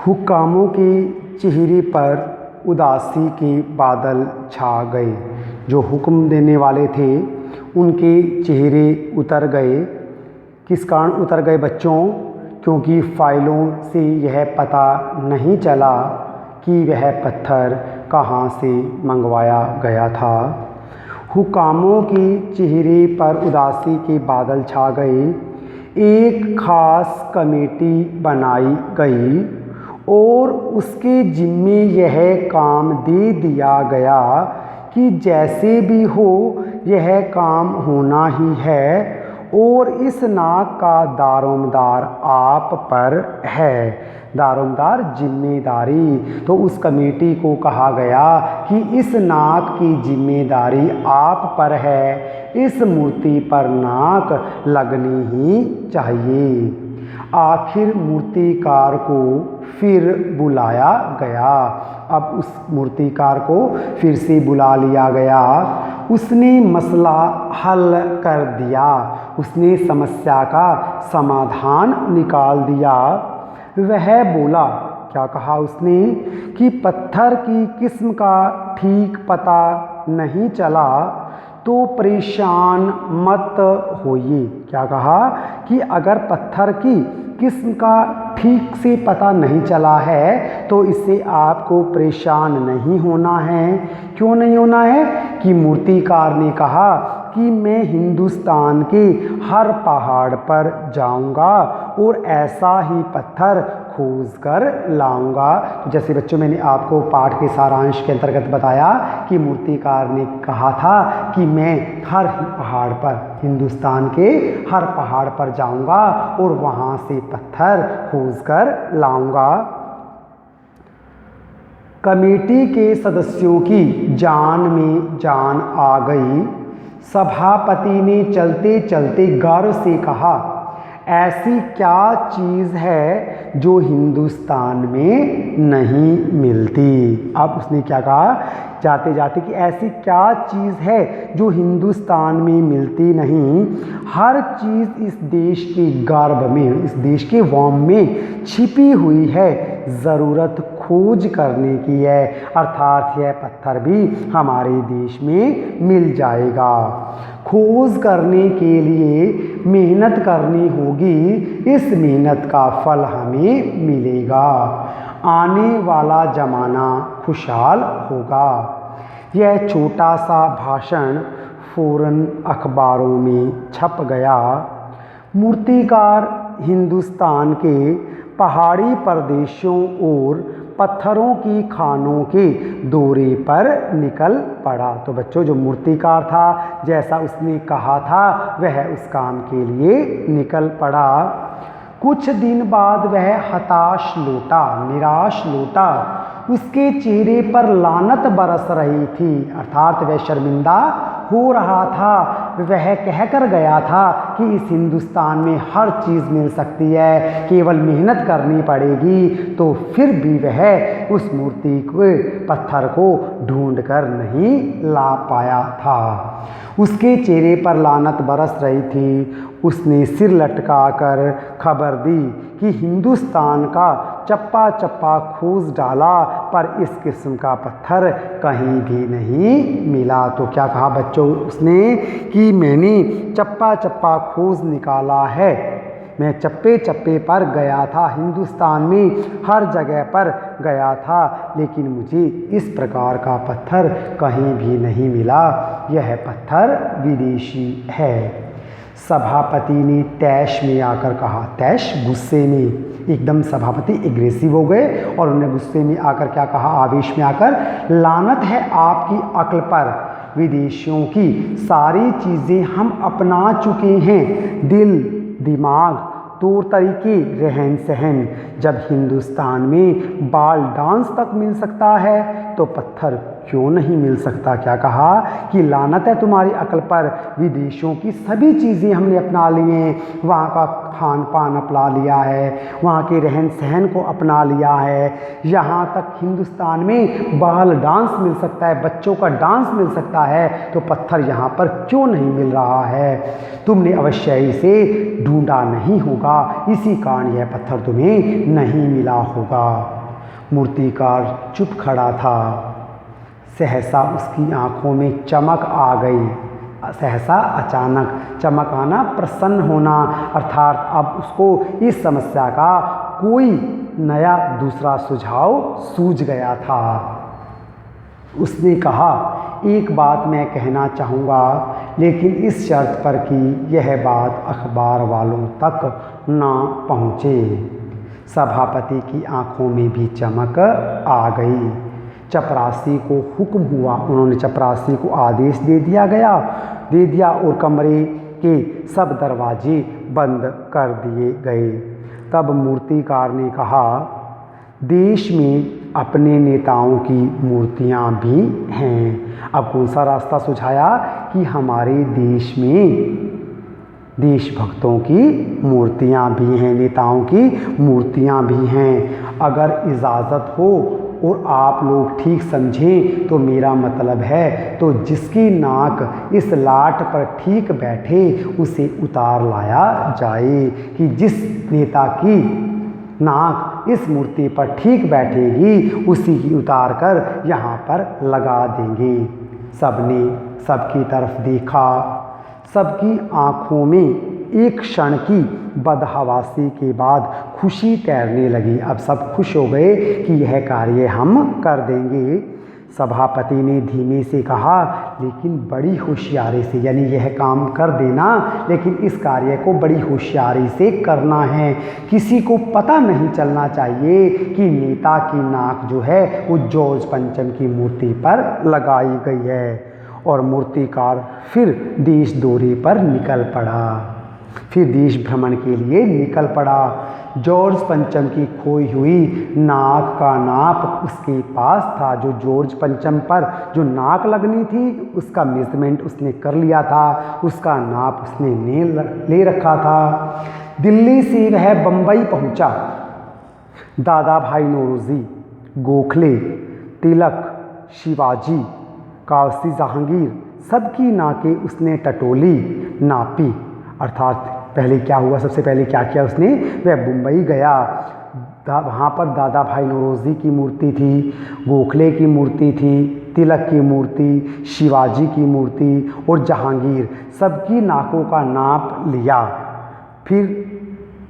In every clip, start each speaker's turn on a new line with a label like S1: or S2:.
S1: हुक्कामों के चेहरे पर उदासी के बादल छा गए। जो हुक्म देने वाले थे उनके चेहरे उतर गए। किस कारण उतर गए बच्चों? क्योंकि फाइलों से यह पता नहीं चला कि वह पत्थर कहाँ से मंगवाया गया था। हुक्कामों के चेहरे पर उदासी के बादल छा गए। एक खास कमेटी बनाई गई और उसके जिम्मे यह काम दे दिया गया कि जैसे भी हो यह काम होना ही है और इस नाक का दारोमदार आप पर है। दारोमदार जिम्मेदारी। तो उस कमेटी को कहा गया कि इस नाक की जिम्मेदारी आप पर है, इस मूर्ति पर नाक लगनी ही चाहिए। आखिर मूर्तिकार को फिर बुलाया गया। अब उस मूर्तिकार को फिर से बुला लिया गया। उसने मसला हल कर दिया। उसने समस्या का समाधान निकाल दिया। वह बोला, क्या कहा उसने कि पत्थर की किस्म का ठीक पता नहीं चला तो परेशान मत होइए। क्या कहा कि अगर पत्थर की किस्म का ठीक से पता नहीं चला है तो इससे आपको परेशान नहीं होना है। क्यों नहीं होना है? कि मूर्तिकार ने कहा कि मैं हिंदुस्तान के हर पहाड़ पर जाऊंगा और ऐसा ही पत्थर खोज कर लाऊंगा। तो जैसे बच्चों मैंने आपको पाठ के सारांश के अंतर्गत बताया कि मूर्तिकार ने कहा था कि मैं हर पहाड़ पर, हिंदुस्तान के हर पहाड़ पर जाऊंगा और वहां से पत्थर खोज कर लाऊंगा। कमेटी के सदस्यों की जान में जान आ गई। सभापति ने चलते चलते गर्व से कहा, ऐसी क्या चीज़ है जो हिंदुस्तान में नहीं मिलती। अब उसने क्या कहा जाते जाते कि ऐसी क्या चीज़ है जो हिंदुस्तान में मिलती नहीं। हर चीज़ इस देश के गर्भ में, इस देश के वाम में छिपी हुई है। ज़रूरत खोज करने की है, अर्थात यह पत्थर भी हमारे देश में मिल जाएगा। खोज करने के लिए मेहनत करनी होगी, इस मेहनत का फल हमें मिलेगा। आने वाला ज़माना खुशहाल होगा। यह छोटा सा भाषण फौरन अखबारों में छप गया। मूर्तिकार हिंदुस्तान के पहाड़ी प्रदेशों और पत्थरों की खानों के दौरे पर निकल पड़ा। तो बच्चों जो मूर्तिकार था, जैसा उसने कहा था वह उस काम के लिए निकल पड़ा। कुछ दिन बाद वह हताश लौटा, निराश लौटा। उसके चेहरे पर लानत बरस रही थी, अर्थात वह शर्मिंदा हो रहा था। वह कहकर गया था कि इस हिंदुस्तान में हर चीज़ मिल सकती है, केवल मेहनत करनी पड़ेगी। तो फिर भी वह उस मूर्ति के पत्थर को ढूंढ कर नहीं ला पाया था। उसके चेहरे पर लानत बरस रही थी। उसने सिर लटकाकर खबर दी कि हिंदुस्तान का चप्पा चप्पा खोज डाला पर इस किस्म का पत्थर कहीं भी नहीं मिला। तो क्या कहा बच्चों उसने कि मैंने चप्पा चप्पा खोज निकाला है, मैं चप्पे चप्पे पर गया था, हिंदुस्तान में हर जगह पर गया था, लेकिन मुझे इस प्रकार का पत्थर कहीं भी नहीं मिला। यह पत्थर विदेशी है। सभापति ने तैश में आकर कहा, तैश गुस्से में, एकदम सभापति एग्रेसिव हो गए और उन्होंने गुस्से में आकर क्या कहा, आवेश में आकर, लानत है आपकी अक्ल पर। विदेशियों की सारी चीज़ें हम अपना चुके हैं, दिल, दिमाग, तौर तरीके, रहन सहन। जब हिंदुस्तान में बाल डांस तक मिल सकता है तो पत्थर क्यों नहीं मिल सकता? क्या कहा कि लानत है तुम्हारी अक्ल पर, विदेशों की सभी चीज़ें हमने अपना ली हैं, वहाँ का खान पान अपना लिया है, वहाँ के रहन सहन को अपना लिया है, यहाँ तक हिंदुस्तान में बाल डांस मिल सकता है, बच्चों का डांस मिल सकता है, तो पत्थर यहाँ पर क्यों नहीं मिल रहा है? तुमने अवश्य इसे ढूंढा नहीं होगा, इसी कारण यह पत्थर तुम्हें नहीं मिला होगा। मूर्तिकार चुप खड़ा था। सहसा उसकी आंखों में चमक आ गई। सहसा अचानक, चमक आना प्रसन्न होना, अर्थात अब उसको इस समस्या का कोई नया दूसरा सुझाव सूझ गया था। उसने कहा, एक बात मैं कहना चाहूँगा, लेकिन इस शर्त पर कि यह बात अखबार वालों तक ना पहुँचे। सभापति की आंखों में भी चमक आ गई। चपरासी को हुक्म हुआ, उन्होंने चपरासी को आदेश दे दिया और कमरे के सब दरवाजे बंद कर दिए गए। तब मूर्तिकार ने कहा, देश में अपने नेताओं की मूर्तियां भी हैं। अब कौन सा रास्ता सुझाया कि हमारे देश में देशभक्तों की मूर्तियां भी हैं, नेताओं की मूर्तियां भी हैं। अगर इजाज़त हो और आप लोग ठीक समझें तो मेरा मतलब है, तो जिसकी नाक इस लाट पर ठीक बैठे उसे उतार लाया जाए, कि जिस नेता की नाक इस मूर्ति पर ठीक बैठेगी उसी की उतार कर यहाँ पर लगा देंगे। सबने सबकी तरफ देखा। सबकी आँखों में एक क्षण की बदहवासी के बाद खुशी तैरने लगी। अब सब खुश हो गए कि यह कार्य हम कर देंगे। सभापति ने धीमे से कहा, लेकिन बड़ी होशियारी से, यानी यह काम कर देना, लेकिन इस कार्य को बड़ी होशियारी से करना है। किसी को पता नहीं चलना चाहिए कि नेता की नाक जो है वो जॉर्ज पंचम की मूर्ति पर लगाई गई है। और मूर्तिकार फिर देश दौरे पर निकल पड़ा, फिर देश भ्रमण के लिए निकल पड़ा। जॉर्ज पंचम की खोई हुई नाक का नाप उसके पास था। जो जॉर्ज पंचम पर जो नाक लगनी थी उसका मेजरमेंट उसने कर लिया था, उसका नाप उसने ले रखा था। दिल्ली से वह बम्बई पहुंचा। दादा भाई नौरोजी, गोखले, तिलक, शिवाजी, काशी जहांगीर, सबकी नाकें उसने टटोली, नापी। अर्थात पहले क्या हुआ, सबसे पहले क्या किया उसने, वह मुंबई गया। वहाँ पर दादा भाई नौरोजी की मूर्ति थी, गोखले की मूर्ति थी, तिलक की मूर्ति, शिवाजी की मूर्ति और जहांगीर, सबकी नाकों का नाप लिया। फिर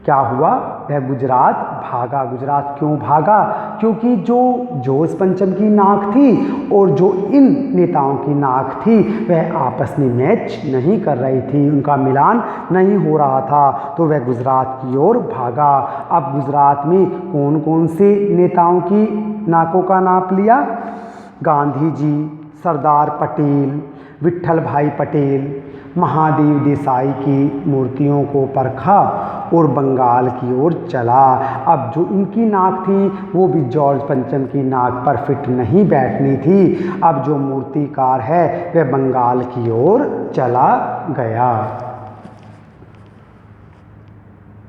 S1: क्या हुआ, वह गुजरात भागा। गुजरात क्यों भागा? क्योंकि जो जॉर्ज पंचम की नाक थी और जो इन नेताओं की नाक थी वह आपस में मैच नहीं कर रही थी, उनका मिलान नहीं हो रहा था, तो वह गुजरात की ओर भागा। अब गुजरात में कौन कौन से नेताओं की नाकों का नाप लिया? गांधी जी, सरदार पटेल, विट्ठल भाई पटेल, महादेव देसाई की मूर्तियों को परखा और बंगाल की ओर चला। अब जो इनकी नाक थी वो भी जॉर्ज पंचम की नाक पर फिट नहीं बैठनी थी। अब जो मूर्तिकार है वह बंगाल की ओर चला गया।